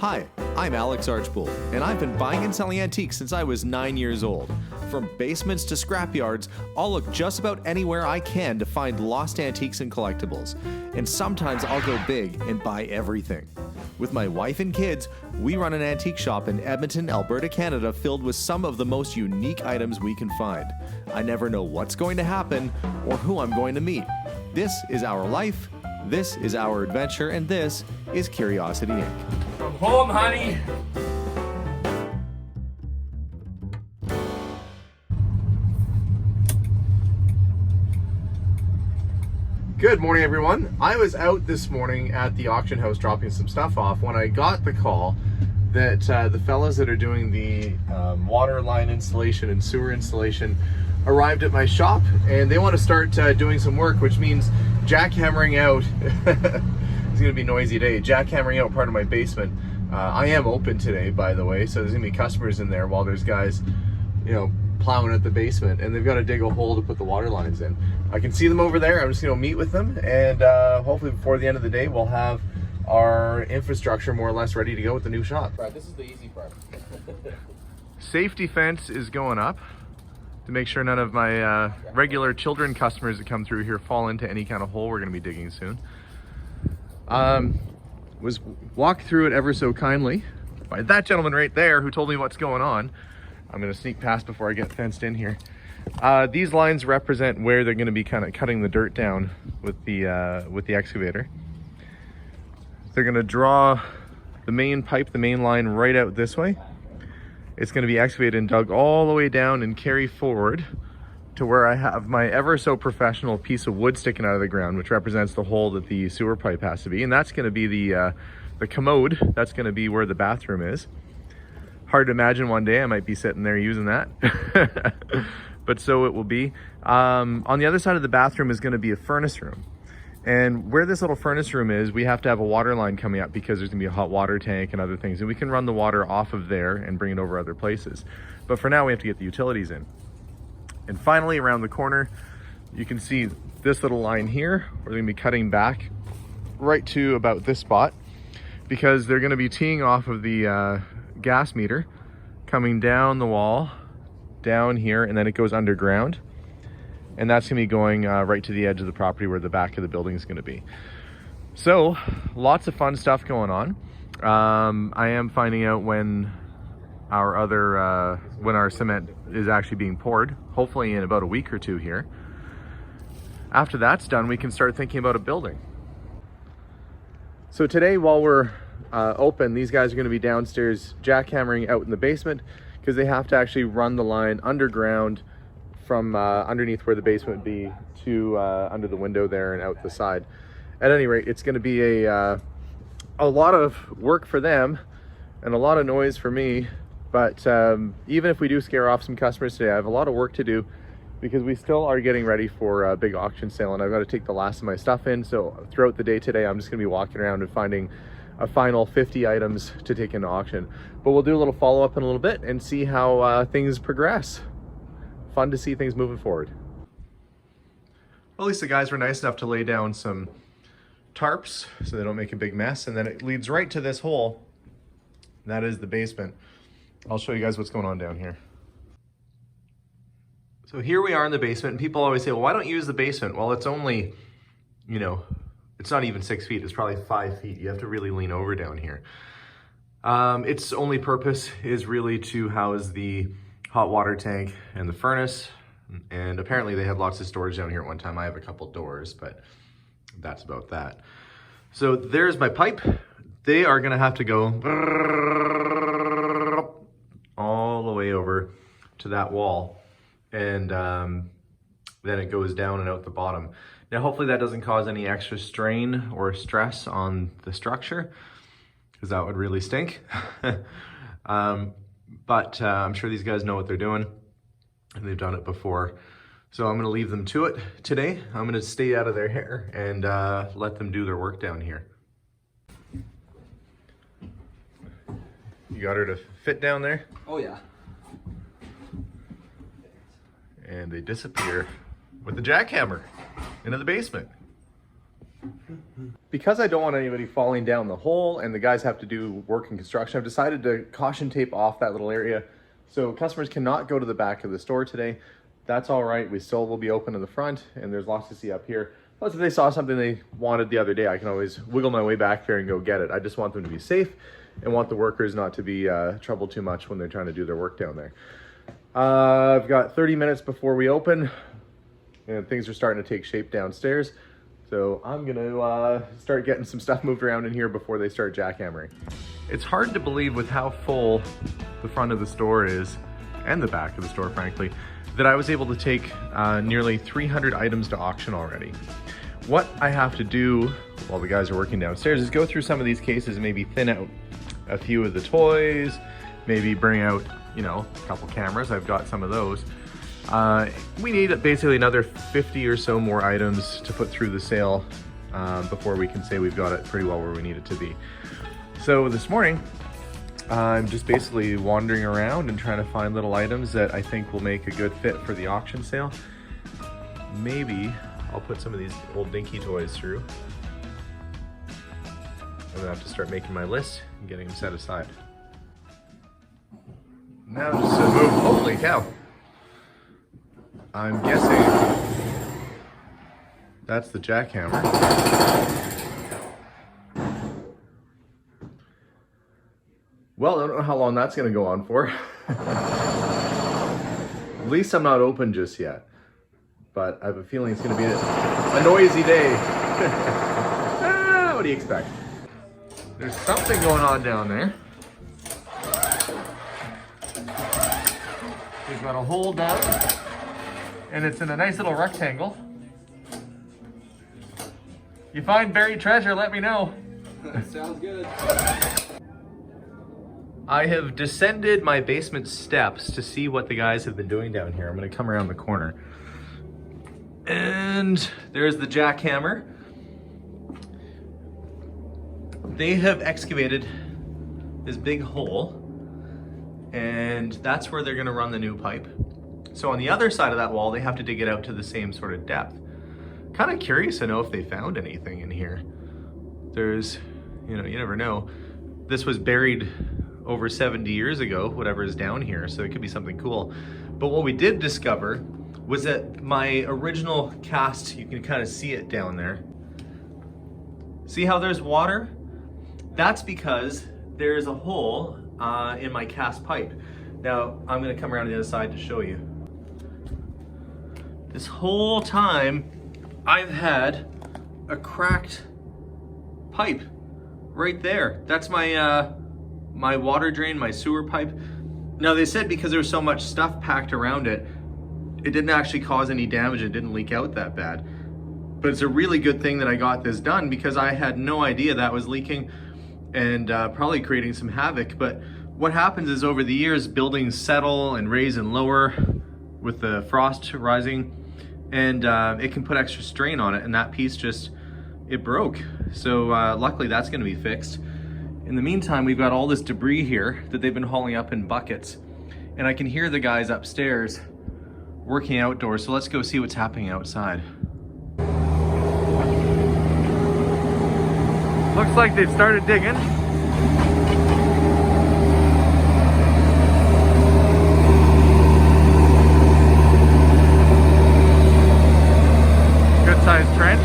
Hi, I'm Alex Archbold, and I've been buying and selling antiques since I was 9 years old. From basements to scrapyards, I'll look just about anywhere I can to find lost antiques and collectibles. And sometimes I'll go big and buy everything. With my wife and kids, we run an antique shop in Edmonton, Alberta, Canada, filled with some of the most unique items we can find. I never know what's going to happen or who I'm going to meet. This is our life, this is our adventure, and this is Curiosity Inc. From home, honey. Good morning, everyone. I was out this morning at the auction house dropping some stuff off when I got the call that the fellas that are doing the water line installation and sewer installation arrived at my shop, and they want to start doing some work, which means jackhammering out. It's going to be a noisy day. Jackhammering out part of my basement. I am open today, by the way, so there's going to be customers in there while there's guys, you know, plowing at the basement, and they've got to dig a hole to put the water lines in. I can see them over there. I'm just going to meet with them, and hopefully before the end of the day we'll have our infrastructure more or less ready to go with the new shop. Right, this is the easy part. Safety fence is going up to make sure none of my regular children customers that come through here fall into any kind of hole we're going to be digging soon. Was walked through it ever so kindly by that gentleman right there who told me what's going on. I'm going to sneak past before I get fenced in here. These lines represent where they're going to be kind of cutting the dirt down with the excavator. They're going to draw the main pipe, the main line right out this way. It's going to be excavated and dug all the way down and carry forward to where I have my ever so professional piece of wood sticking out of the ground, which represents the hole that the sewer pipe has to be. And that's going to be the commode. That's going to be where the bathroom is. Hard to imagine one day I might be sitting there using that. But so it will be. On the other side of the bathroom is going to be a furnace room. And where this little furnace room is, we have to have a water line coming up because there's going to be a hot water tank and other things. And we can run the water off of there and bring it over other places. But for now, we have to get the utilities in. And finally, around the corner, you can see this little line here. We're going to be cutting back right to about this spot because they're going to be teeing off of the gas meter, coming down the wall, down here, and then it goes underground. And that's going to be going right to the edge of the property where the back of the building is going to be. So, lots of fun stuff going on. I am finding out when our cement is actually being poured, hopefully in about a week or two here. After that's done, we can start thinking about a building. So today, while we're open, these guys are going to be downstairs jackhammering out in the basement because they have to actually run the line underground from underneath where the basement would be to under the window there and out the side. At any rate, it's going to be a lot of work for them and a lot of noise for me. But even if we do scare off some customers today, I have a lot of work to do because we still are getting ready for a big auction sale, and I've got to take the last of my stuff in. So throughout the day today, I'm just going to be walking around and finding a final 50 items to take into auction. But we'll do a little follow-up in a little bit and see how things progress. Fun to see things moving forward. Well, at least the guys were nice enough to lay down some tarps so they don't make a big mess, and then it leads right to this hole. That is the basement. I'll show you guys what's going on down here. So here we are in the basement, and people always say, well, why don't you use the basement? Well, it's only, you know, it's not even 6 feet. It's probably 5 feet. You have to really lean over down here. Its only purpose is really to house the hot water tank and the furnace. And apparently they had lots of storage down here at one time. I have a couple doors, but that's about that. So there's my pipe. They are gonna have to go all the way over to that wall, and then it goes down and out the bottom. Now hopefully that doesn't cause any extra strain or stress on the structure, because that would really stink. But I'm sure these guys know what they're doing, and they've done it before. So I'm going to leave them to it today. I'm going to stay out of their hair and let them do their work down here. You got her to fit down there? Oh yeah. And they disappear with the jackhammer into the basement. Because I don't want anybody falling down the hole and the guys have to do work in construction, I've decided to caution tape off that little area so customers cannot go to the back of the store today. That's all right. We still will be open in the front and there's lots to see up here. Plus, if they saw something they wanted the other day, I can always wiggle my way back there and go get it. I just want them to be safe and want the workers not to be troubled too much when they're trying to do their work down there. I've got 30 minutes before we open and things are starting to take shape downstairs. So I'm gonna start getting some stuff moved around in here before they start jackhammering. It's hard to believe with how full the front of the store is, and the back of the store, frankly, that I was able to take nearly 300 items to auction already. What I have to do while the guys are working downstairs is go through some of these cases and maybe thin out a few of the toys, maybe bring out, you know, a couple cameras. I've got some of those. We need basically another 50 or so more items to put through the sale before we can say we've got it pretty well where we need it to be. So this morning, I'm just basically wandering around and trying to find little items that I think will make a good fit for the auction sale. Maybe I'll put some of these old dinky toys through. I'm gonna have to start making my list and getting them set aside. Now just to move, holy cow. I'm guessing that's the jackhammer. Well, I don't know how long that's going to go on for. At least I'm not open just yet. But I have a feeling it's going to be a noisy day. What do you expect? There's something going on down there. We've got a hole down, and it's in a nice little rectangle. You find buried treasure, let me know. Sounds good. I have descended my basement steps to see what the guys have been doing down here. I'm gonna come around the corner. And there's the jackhammer. They have excavated this big hole, and that's where they're gonna run the new pipe. So on the other side of that wall, they have to dig it out to the same sort of depth. Kind of curious to know if they found anything in here. There's, you know, you never know. This was buried over 70 years ago, whatever is down here, so it could be something cool. But what we did discover was that my original cast, you can kind of see it down there. See how there's water? That's because there's a hole in my cast pipe. Now, I'm gonna come around to the other side to show you. This whole time, I've had a cracked pipe right there. That's my my water drain, my sewer pipe. Now they said because there was so much stuff packed around it, it didn't actually cause any damage. It didn't leak out that bad. But it's a really good thing that I got this done because I had no idea that was leaking and probably creating some havoc. But what happens is over the years, buildings settle and raise and lower with the frost rising, and it can put extra strain on it, and that piece just, it broke. So luckily that's gonna be fixed. In the meantime, we've got all this debris here that they've been hauling up in buckets, and I can hear the guys upstairs working outdoors, so let's go see what's happening outside. Looks like they've started digging. Good sized trench.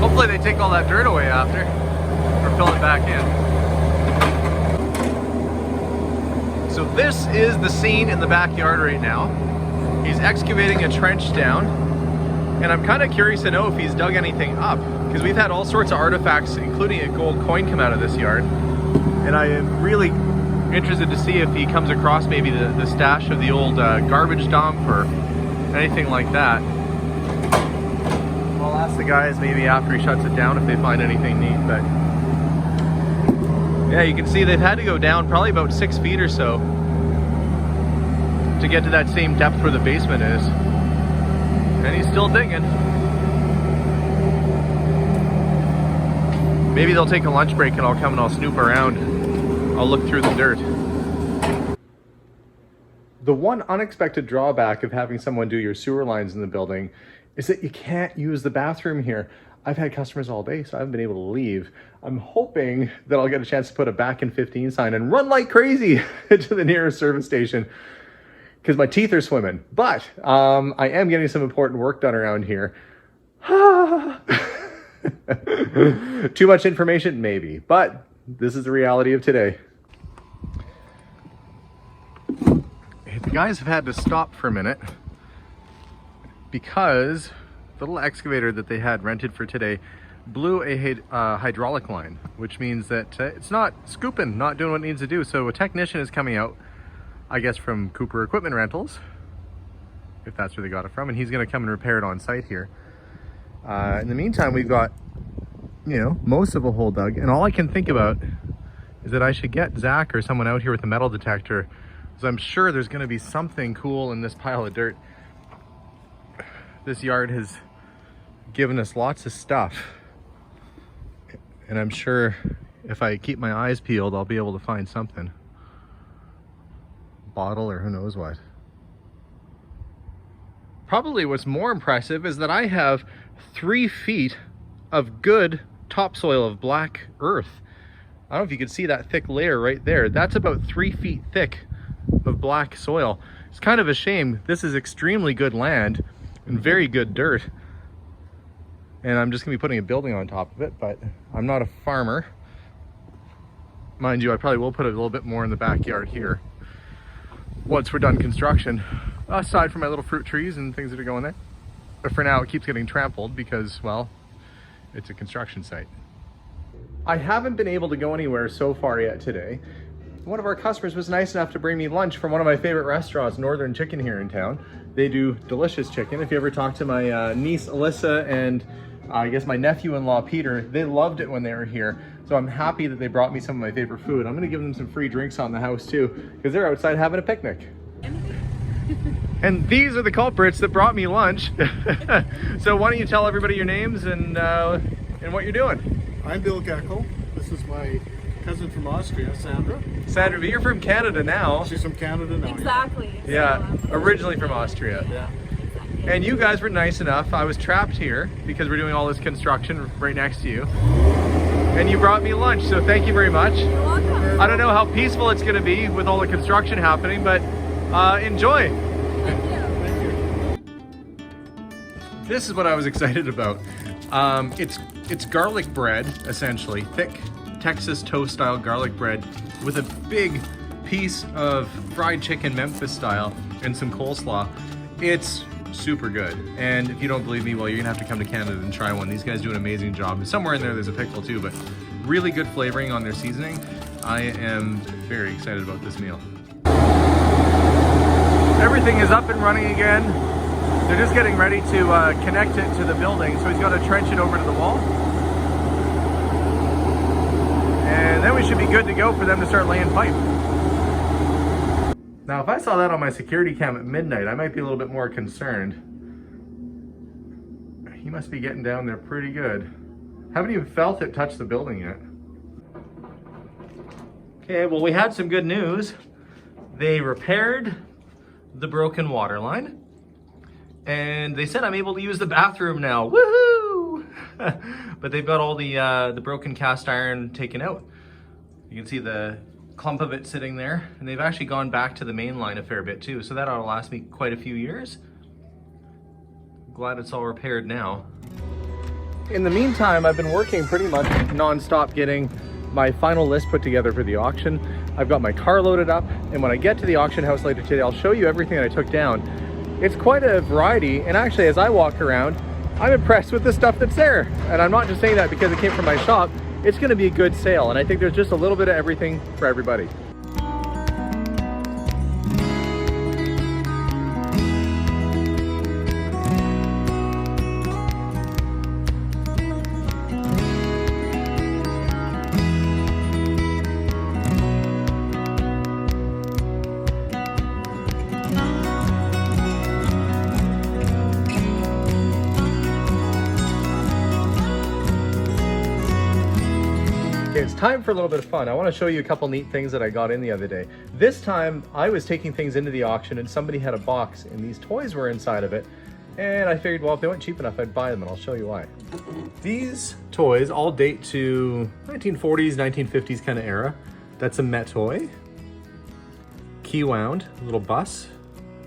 Hopefully they take all that dirt away after, or fill it back in. So this is the scene in the backyard right now. He's excavating a trench down, and I'm kind of curious to know if he's dug anything up, because we've had all sorts of artifacts, including a gold coin, come out of this yard. And I am really interested to see if he comes across maybe the stash of the old garbage dump or anything like that. I'll ask the guys maybe after he shuts it down if they find anything neat, but yeah, you can see they've had to go down probably about 6 feet or so to get to that same depth where the basement is. And he's still digging. Maybe they'll take a lunch break and I'll come and I'll snoop around. I'll look through the dirt. The one unexpected drawback of having someone do your sewer lines in the building is that you can't use the bathroom here. I've had customers all day, so I haven't been able to leave. I'm hoping that I'll get a chance to put a back in 15 sign and run like crazy to the nearest service station because my teeth are swimming. But I am getting some important work done around here. Too much information? Maybe. But this is the reality of today. The guys have had to stop for a minute because the little excavator that they had rented for today blew a hydraulic line, which means that it's not scooping, not doing what it needs to do. So a technician is coming out, I guess from Cooper Equipment Rentals, if that's where they got it from, and he's going to come and repair it on site here. In the meantime, we've got, you know, most of a hole dug, and all I can think about is that I should get Zach or someone out here with a metal detector, because I'm sure there's going to be something cool in this pile of dirt. This yard has given us lots of stuff, and I'm sure if I keep my eyes peeled, I'll be able to find something. Bottle or who knows what. Probably what's more impressive is that I have 3 feet of good topsoil of black earth. I don't know if you can see that thick layer right there. That's about 3 feet thick of black soil. It's kind of a shame. This is extremely good land and very good dirt. And I'm just gonna be putting a building on top of it, but I'm not a farmer. Mind you, I probably will put a little bit more in the backyard here once we're done construction, aside from my little fruit trees and things that are going there. But for now, it keeps getting trampled because, well, it's a construction site. I haven't been able to go anywhere so far yet today. One of our customers was nice enough to bring me lunch from one of my favorite restaurants, Northern Chicken, here in town. They do delicious chicken. If you ever talk to my niece Alyssa and I guess my nephew-in-law Peter, they loved it when they were here. So I'm happy that they brought me some of my favorite food. I'm gonna give them some free drinks on the house too, because they're outside having a picnic. And these are the culprits that brought me lunch. So why don't you tell everybody your names and what you're doing? I'm Bill Geckel. This is my cousin from Austria, Sandra. Sandra, but you're from Canada now. She's from Canada now. Exactly. Yeah, originally from Austria. Yeah. And you guys were nice enough. I was trapped here because we're doing all this construction right next to you. And you brought me lunch, so thank you very much. You're welcome. I don't know how peaceful it's going to be with all the construction happening, but enjoy. Thank you. This is what I was excited about. It's garlic bread, essentially, thick Texas toast style garlic bread with a big piece of fried chicken Memphis style and some coleslaw. It's super good, and if you don't believe me, well, you're gonna have to come to Canada and try one. These guys do an amazing job. Somewhere in there's a pickle too, but really good flavoring on their seasoning. I am very excited about this meal. Everything is up and running again. They're just getting ready to connect it to the building, so he's got to trench it over to the wall, and then we should be good to go for them to start laying pipe. Now, if I saw that on my security cam at midnight, I might be a little bit more concerned. He must be getting down there pretty good. Haven't even felt it touch the building yet. Okay, well, we had some good news. They repaired the broken water line, and they said I'm able to use the bathroom now. Woohoo! But they've got all the broken cast iron taken out. You can see the clump of it sitting there, and they've actually gone back to the main line a fair bit too, so that ought to last me quite a few years. Glad it's all repaired now. In the meantime, I've been working pretty much non-stop getting my final list put together for the auction. I've got my car loaded up, and when I get to the auction house later today, I'll show you everything that I took down. It's quite a variety, and actually as I walk around, I'm impressed with the stuff that's there. And I'm not just saying that because it came from my shop. It's gonna be a good sale, and I think there's just a little bit of everything for everybody. It's time for a little bit of fun. I want to show you a couple neat things that I got in the other day. This time I was taking things into the auction and somebody had a box and these toys were inside of it. And I figured, well, if they weren't cheap enough, I'd buy them, and I'll show you why. These toys all date to 1940s, 1950s kind of era. That's a Met toy. Key wound, little bus,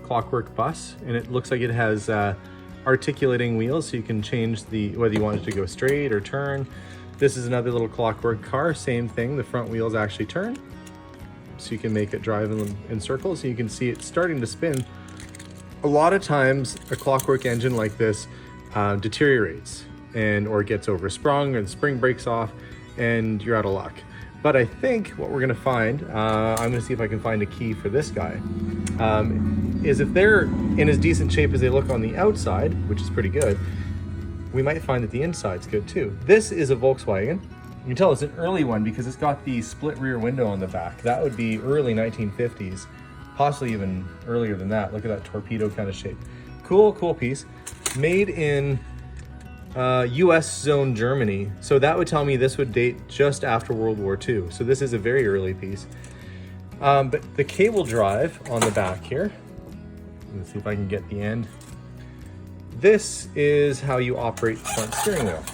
clockwork bus, and it looks like it has articulating wheels, so you can change whether you want it to go straight or turn. This is another little clockwork car, same thing. The front wheels actually turn, so you can make it drive in circles. So you can see it starting to spin. A lot of times a clockwork engine like this deteriorates or gets oversprung, or the spring breaks off and you're out of luck. But I think what we're gonna find, I'm gonna see if I can find a key for this guy, is if they're in as decent shape as they look on the outside, which is pretty good, we might find that the inside's good too. This is a Volkswagen. You can tell it's an early one because it's got the split rear window on the back. That would be early 1950s. Possibly even earlier than that. Look at that torpedo kind of shape. Cool piece. Made in US zone Germany. So that would tell me this would date just after World War II. So this is a very early piece. But the cable drive on the back here, let's see if I can get the end. This is how you operate the front steering wheel.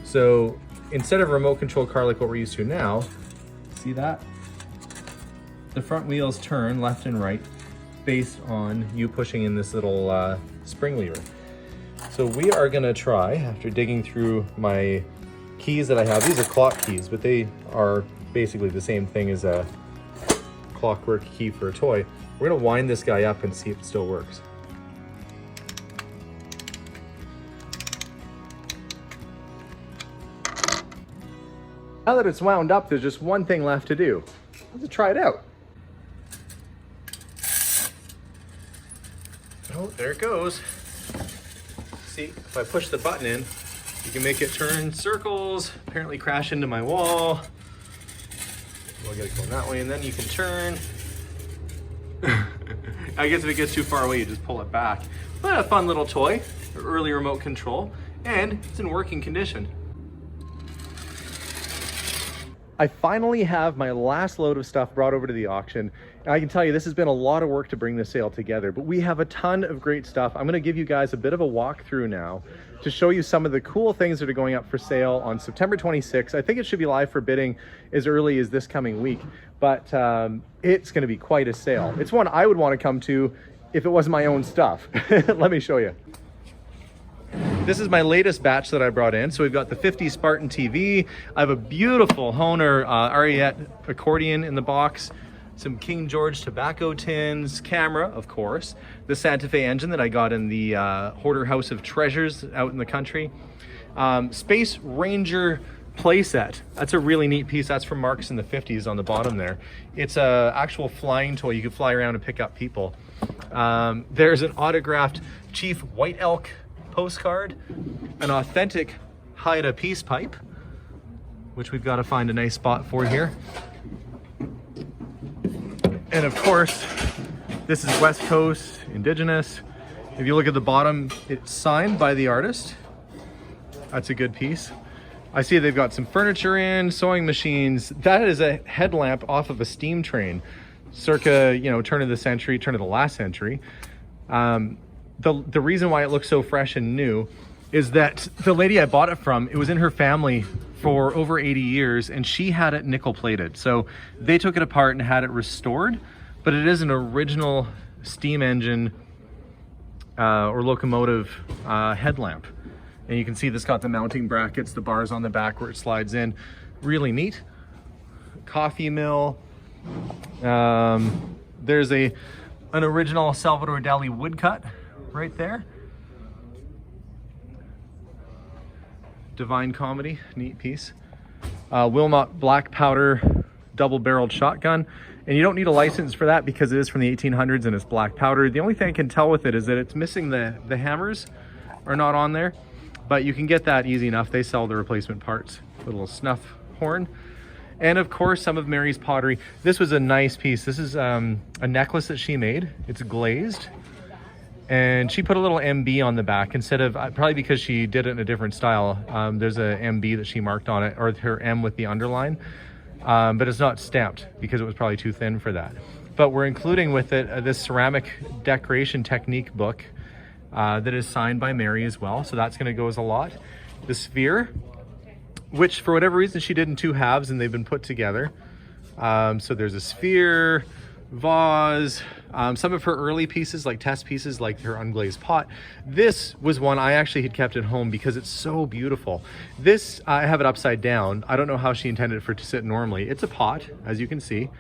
So instead of a remote control car like what we're used to now, see that? The front wheels turn left and right based on you pushing in this little spring lever. So we are gonna try, after digging through my keys that I have, these are clock keys, but they are basically the same thing as a clockwork key for a toy. We're gonna wind this guy up and see if it still works. Now that it's wound up, there's just one thing left to do. Let's try it out. Oh, there it goes. See, if I push the button in, you can make it turn circles, apparently crash into my wall. We'll get it going that way, and then you can turn. I guess if it gets too far away, you just pull it back. But a fun little toy, early remote control, and it's in working condition. I finally have my last load of stuff brought over to the auction. And I can tell you this has been a lot of work to bring this sale together, but we have a ton of great stuff. I'm gonna give you guys a bit of a walkthrough now to show you some of the cool things that are going up for sale on September 26th. I think it should be live for bidding as early as this coming week, but it's gonna be quite a sale. It's one I would wanna come to if it wasn't my own stuff. Let me show you. This is my latest batch that I brought in. So we've got the 50 Spartan TV. I have a beautiful Hohner Ariete accordion in the box, some King George tobacco tins, camera, of course, the Santa Fe engine that I got in the Hoarder House of Treasures out in the country, Space Ranger playset. That's a really neat piece. That's from Marks in the 50s on the bottom there. It's a actual flying toy. You can fly around and pick up people. There's an autographed Chief White Elk postcard, an authentic Haida peace pipe, which we've got to find a nice spot for here. And of course, this is West Coast Indigenous. If you look at the bottom, it's signed by the artist. That's a good piece. I see they've got some furniture in, sewing machines. That is a headlamp off of a steam train, circa, turn of the last century. The reason why it looks so fresh and new is that the lady I bought it from, it was in her family for over 80 years and she had it nickel plated. So they took it apart and had it restored, but it is an original steam engine or locomotive headlamp. And you can see this got the mounting brackets, the bars on the back where it slides in. Really neat. Coffee mill. There's an original Salvador Dali woodcut right there. Divine Comedy, neat piece. Wilmot black powder double-barreled shotgun. And you don't need a license for that because it is from the 1800s and it's black powder. The only thing I can tell with it is that it's missing the hammers are not on there, but you can get that easy enough. They sell the replacement parts. A little snuff horn. And of course, some of Mary's pottery. This was a nice piece. This is a necklace that she made. It's glazed. And she put a little MB on the back instead of, probably because she did it in a different style. There's a MB that she marked on it, or her M with the underline. But it's not stamped because it was probably too thin for that. But we're including with it this ceramic decoration technique book that is signed by Mary as well. So that's going to go as a lot. The sphere, which for whatever reason she did in 2 halves and they've been put together. So there's a sphere, vase, some of her early pieces, like test pieces, like her unglazed pot. This was one I actually had kept at home because it's so beautiful. This, I have it upside down. I don't know how she intended for it to sit normally. It's a pot, as you can see,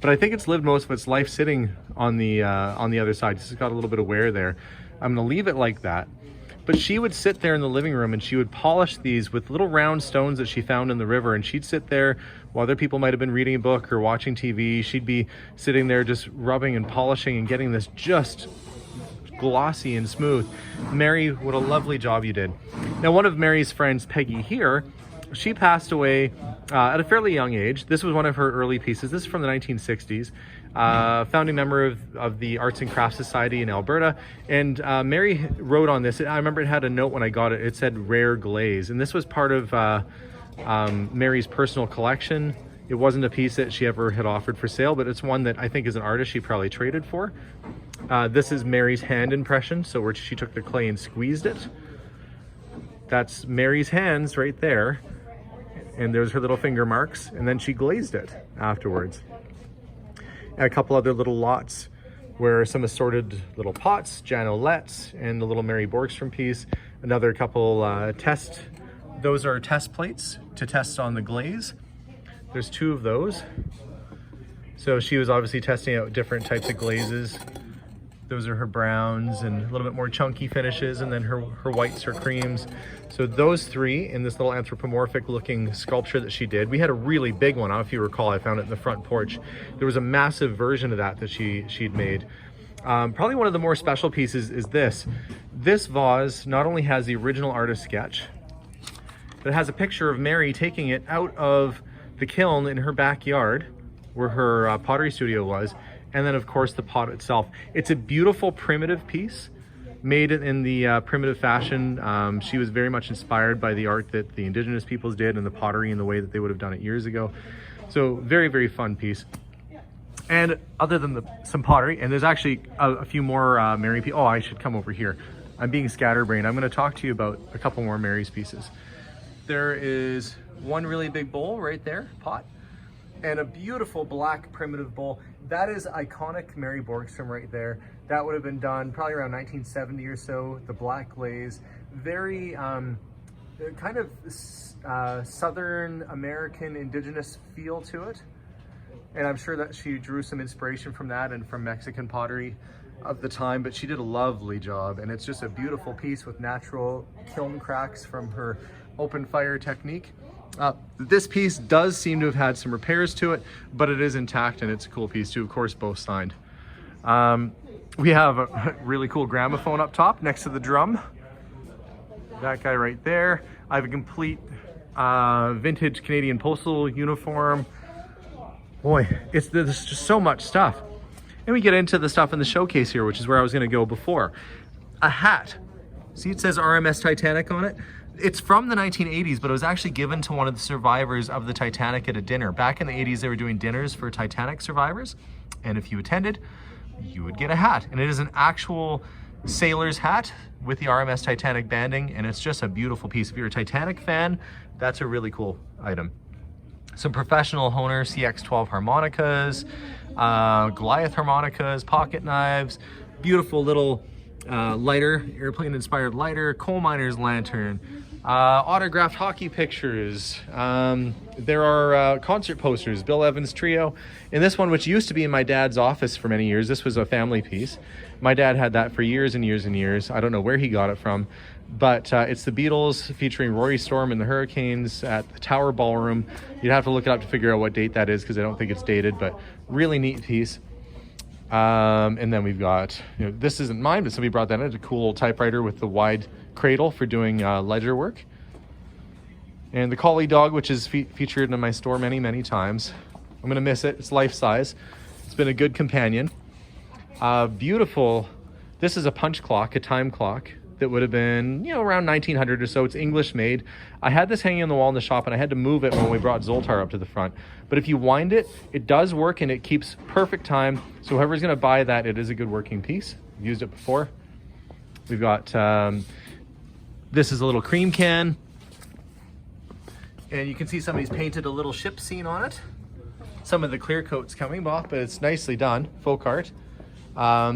but I think it's lived most of its life sitting on the other side. It's got a little bit of wear there. I'm gonna leave it like that. But she would sit there in the living room and she would polish these with little round stones that she found in the river, and she'd sit there while other people might have been reading a book or watching TV. She'd be sitting there just rubbing and polishing and getting this just glossy and smooth. Mary, what a lovely job you did. Now, one of Mary's friends, Peggy here, she passed away at a fairly young age. This was one of her early pieces. This is from the 1960s. Founding member of the Arts and Crafts Society in Alberta. And Mary wrote on this. I remember it had a note when I got it. It said rare glaze. And this was part of Mary's personal collection. It wasn't a piece that she ever had offered for sale, but it's one that I think as an artist she probably traded for. This is Mary's hand impression. So where she took the clay and squeezed it. That's Mary's hands right there. And there's her little finger marks. And then she glazed it afterwards. And a couple other little lots where some assorted little pots, Jan Ouellette's, and the little Mary Borgstrom piece. Another couple those are test plates to test on the glaze. There's 2 of those. So she was obviously testing out different types of glazes. Those are her browns and a little bit more chunky finishes, and then her whites, her creams. So those 3 in this little anthropomorphic looking sculpture that she did. We had a really big one. I don't know if you recall, I found it in the front porch. There was a massive version of that she'd made. Probably one of the more special pieces is this. This vase not only has the original artist sketch, but it has a picture of Mary taking it out of the kiln in her backyard where her pottery studio was. And then of course the pot itself. It's a beautiful primitive piece made in the primitive fashion. She was very much inspired by the art that the indigenous peoples did and the pottery in the way that they would have done it years ago. So very, very fun piece. And other than some pottery, and there's actually a few more Mary pieces. Oh, I should come over here. I'm being scatterbrained. I'm gonna talk to you about a couple more Mary's pieces. There is one really big bowl right there, pot, and a beautiful black primitive bowl. That is iconic Mary Borgstrom right there. That would have been done probably around 1970 or so. The black glaze, very kind of Southern American indigenous feel to it. And I'm sure that she drew some inspiration from that and from Mexican pottery of the time, but she did a lovely job. And it's just a beautiful piece with natural kiln cracks from her open fire technique. This piece does seem to have had some repairs to it, but it is intact and it's a cool piece too. Of course, both signed. We have a really cool gramophone up top next to the drum. That guy right there. I have a complete vintage Canadian postal uniform. Boy, there's just so much stuff. And we get into the stuff in the showcase here, which is where I was gonna go before. A hat. See, it says RMS Titanic on it. It's from the 1980s, but it was actually given to one of the survivors of the Titanic at a dinner. Back in the 80s, they were doing dinners for Titanic survivors. And if you attended, you would get a hat. And it is an actual sailor's hat with the RMS Titanic banding. And it's just a beautiful piece. If you're a Titanic fan, that's a really cool item. Some professional Hohner CX12 harmonicas, Goliath harmonicas, pocket knives, beautiful little lighter, airplane-inspired lighter, coal miner's lantern, autographed hockey pictures. There are concert posters, Bill Evans Trio. And this one, which used to be in my dad's office for many years, this was a family piece. My dad had that for years and years and years. I don't know where he got it from, but it's the Beatles featuring Rory Storm and the Hurricanes at the Tower Ballroom. You'd have to look it up to figure out what date that is because I don't think it's dated, but really neat piece. And then we've got, this isn't mine, but somebody brought that in. It's a cool typewriter with the wide cradle for doing ledger work. And the collie dog, which is featured in my store many, many times. I'm gonna miss it. It's life size. It's been a good companion. Beautiful. This is a punch clock, a time clock that would have been, around 1900 or so. It's English made. I had this hanging on the wall in the shop and I had to move it when we brought Zoltar up to the front. But if you wind it, it does work and it keeps perfect time. So whoever's gonna buy that, it is a good working piece. I've used it before. We've got, this is a little cream can. And you can see somebody's painted a little ship scene on it. Some of the clear coat's coming off, but it's nicely done, folk art.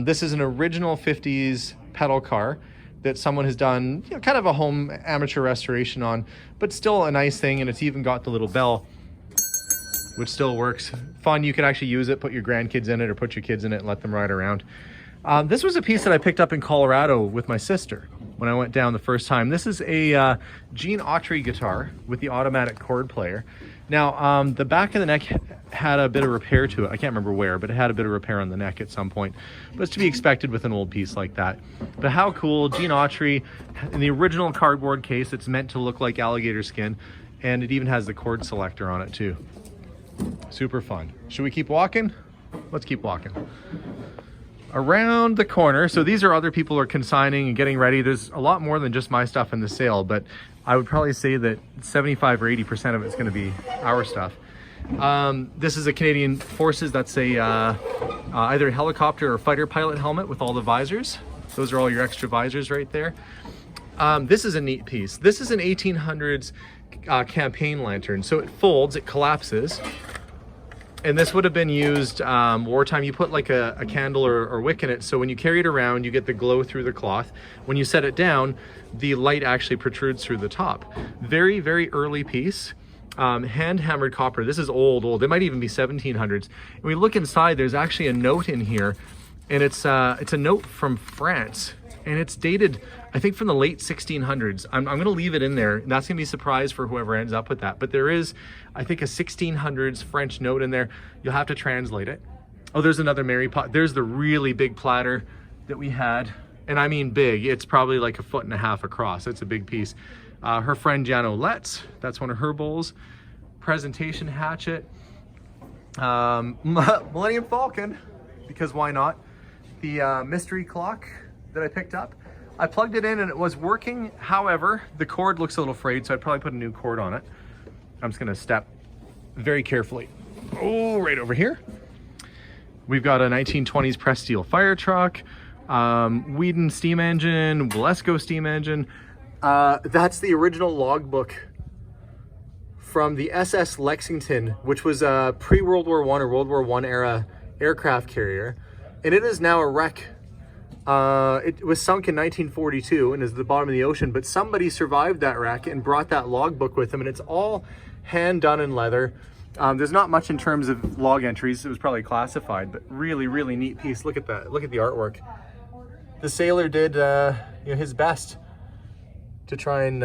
This is an original 50s pedal car that someone has done, you know, kind of a home amateur restoration on, but still a nice thing. And it's even got the little bell, which still works. Fun, you could actually use it, put your grandkids in it or put your kids in it and let them ride around. This was a piece that I picked up in Colorado with my sister when I went down the first time. This is a Gene Autry guitar with the automatic chord player. Now, the back of the neck had a bit of repair to it. I can't remember where, but it had a bit of repair on the neck at some point. But it's to be expected with an old piece like that. But how cool, Gene Autry, in the original cardboard case, it's meant to look like alligator skin, and it even has the chord selector on it too. Super fun. Should we keep walking? Let's keep walking. Around the corner, so these are other people who are consigning and getting ready. There's a lot more than just my stuff in the sale, but I would probably say that 75 or 80% of it's going to be our stuff. This is a Canadian Forces. That's a either a helicopter or fighter pilot helmet with all the visors. Those are all your extra visors right there. This is a neat piece. This is an 1800s campaign lantern. So it folds, it collapses. And this would have been used wartime. You put like a candle or wick in it, so when you carry it around, you get the glow through the cloth. When you set it down, the light actually protrudes through the top. Very, very early piece. Hand hammered copper. This is old. It might even be 1700s. And we look inside, there's actually a note in here, and it's a note from France, and it's dated, I think, from the late 1600s. I'm going to leave it in there. That's going to be a surprise for whoever ends up with that. But there is, I think, a 1600s French note in there. You'll have to translate it. Oh, there's another Mary Pot. There's the really big platter that we had. And I mean big. It's probably like 1.5 feet across. It's a big piece. Her friend Jano Letts, that's one of her bowls. Presentation hatchet. Millennium Falcon, because why not? The mystery clock that I picked up. I plugged it in and it was working. However, the cord looks a little frayed, so I'd probably put a new cord on it. I'm just gonna step very carefully. Oh, right over here. We've got a 1920s pressed steel fire truck, Whedon steam engine, Valesco steam engine. That's the original logbook from the SS Lexington, which was a pre-World War I or World War I era aircraft carrier. And it is now a wreck. It was sunk in 1942 and is at the bottom of the ocean, but somebody survived that wreck and brought that logbook with them, and it's all hand done in leather. There's not much in terms of log entries. It was probably classified, but really, really neat piece. Look at that. Look at the artwork. The sailor did his best to try and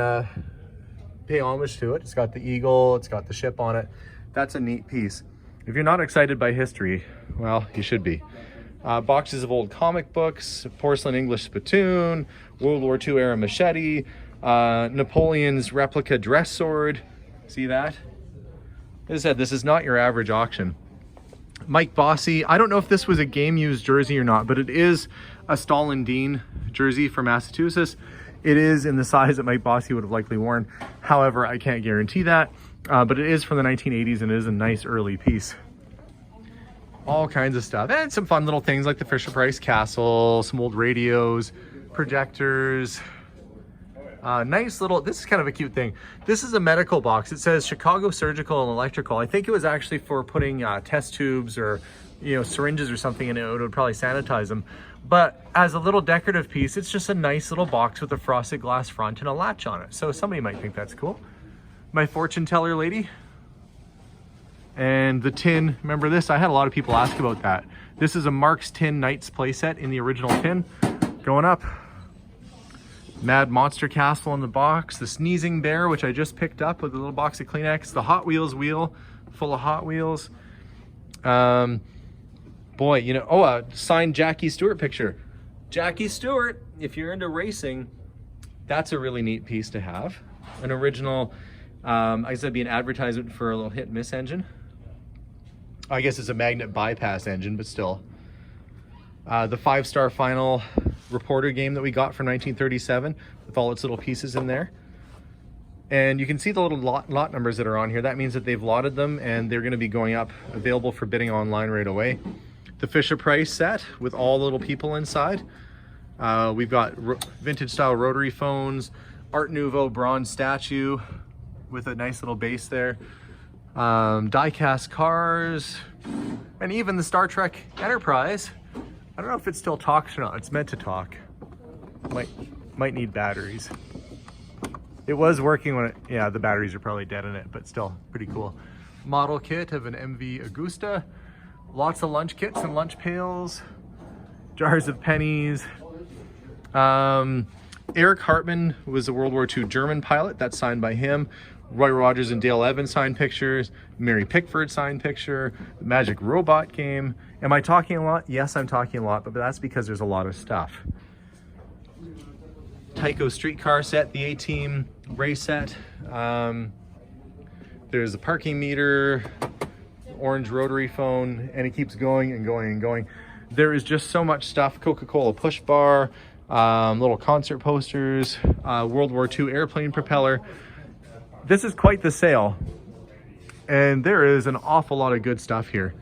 pay homage to it. It's got the eagle, it's got the ship on it. That's a neat piece. If you're not excited by history, well, you should be. Boxes of old comic books, porcelain English spittoon, World War II era machete, Napoleon's replica dress sword. See that? As I said, this is not your average auction. Mike Bossy, I don't know if this was a game used jersey or not, but it is a Stalin Dean jersey from Massachusetts. It is in the size that Mike Bossy would have likely worn. However, I can't guarantee that, but it is from the 1980s and it is a nice early piece. All kinds of stuff, and some fun little things like the Fisher-Price castle, some old radios, projectors. Nice little, this is kind of a cute thing. This is a medical box. It says Chicago Surgical and Electrical. I think it was actually for putting test tubes or syringes or something in it. It would probably sanitize them. But as a little decorative piece, it's just a nice little box with a frosted glass front and a latch on it. So somebody might think that's cool. My fortune teller lady. And the tin, remember this? I had a lot of people ask about that. This is a Mark's Tin Knights playset in the original tin. Going up. Mad Monster Castle in the box. The Sneezing Bear, which I just picked up with a little box of Kleenex. The Hot Wheels wheel full of Hot Wheels. Boy, a signed Jackie Stewart picture. Jackie Stewart, if you're into racing, that's a really neat piece to have. An original, I guess that'd be an advertisement for a little hit and miss engine. I guess it's a magnet bypass engine, but still. The 5-star final reporter game that we got from 1937 with all its little pieces in there. And you can see the little lot numbers that are on here. That means that they've lotted them and they're going to be going up, available for bidding online right away. The Fisher-Price set with all the little people inside. We've got vintage style rotary phones, Art Nouveau bronze statue with a nice little base there, die-cast cars, and even the Star Trek Enterprise. I don't know if it still talks or not. It's meant to talk. Might need batteries. It was working when yeah, the batteries are probably dead in it, but still pretty cool. Model kit of an MV Augusta. Lots of lunch kits and lunch pails. Jars of pennies. Eric Hartmann was a World War II German pilot. That's signed by him. Roy Rogers and Dale Evans signed pictures. Mary Pickford signed picture. The Magic Robot game. Am I talking a lot? Yes, I'm talking a lot, but that's because there's a lot of stuff. Tycho streetcar set, the A-Team race set. There's a parking meter, orange rotary phone, and it keeps going and going and going. There is just so much stuff. Coca-Cola push bar, little concert posters, World War II airplane propeller. This is quite the sale, and there is an awful lot of good stuff here.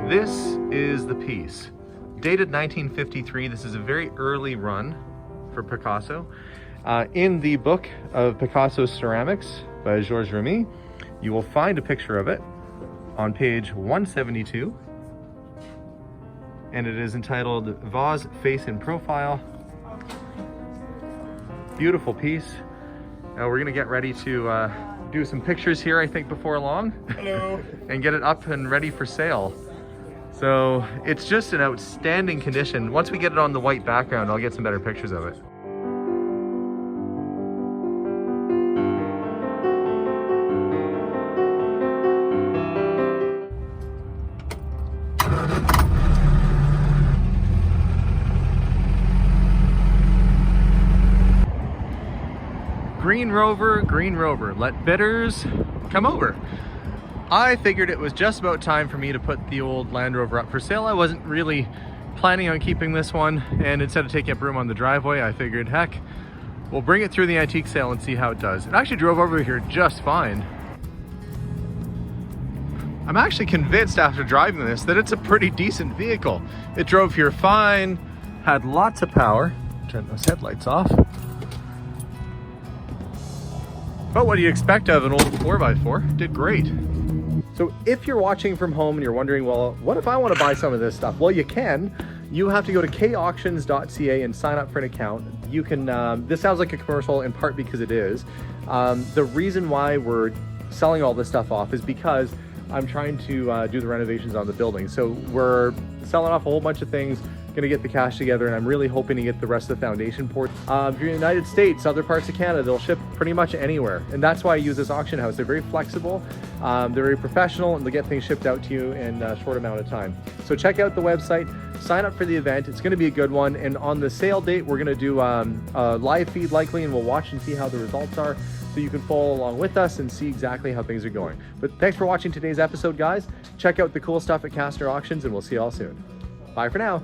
This is the piece. Dated 1953. This is a very early run for Picasso. In the book of Picasso's ceramics by Georges Remy, you will find a picture of it on page 172. And it is entitled Vase, Face in Profile. Beautiful piece. Now we're gonna get ready to do some pictures here, I think, before long. Hello. And get it up and ready for sale. So it's just an outstanding condition. Once we get it on the white background, I'll get some better pictures of it. Green Rover, let bidders come over. I figured it was just about time for me to put the old Land Rover up for sale. I wasn't really planning on keeping this one, and instead of taking up room on the driveway, I figured, heck, we'll bring it through the antique sale and see how it does. It actually drove over here just fine. I'm actually convinced after driving this that it's a pretty decent vehicle. It drove here fine, had lots of power. Turn those headlights off. But what do you expect of an old 4x4? Did great. So if you're watching from home and you're wondering, well, what if I want to buy some of this stuff? Well, you can. You have to go to kauctions.ca and sign up for an account. You can, this sounds like a commercial in part because it is. The reason why we're selling all this stuff off is because I'm trying to do the renovations on the building. So we're selling off a whole bunch of things, gonna get the cash together, and I'm really hoping to get the rest of the foundation poured. If you're in the United States, other parts of Canada, they'll ship pretty much anywhere. And that's why I use this auction house. They're very flexible, they're very professional, and they'll get things shipped out to you in a short amount of time. So check out the website, sign up for the event. It's gonna be a good one. And on the sale date, we're gonna do a live feed likely, and we'll watch and see how the results are, so you can follow along with us and see exactly how things are going. But thanks for watching today's episode, guys. Check out the cool stuff at Kastner Auctions, and we'll see you all soon. Bye for now.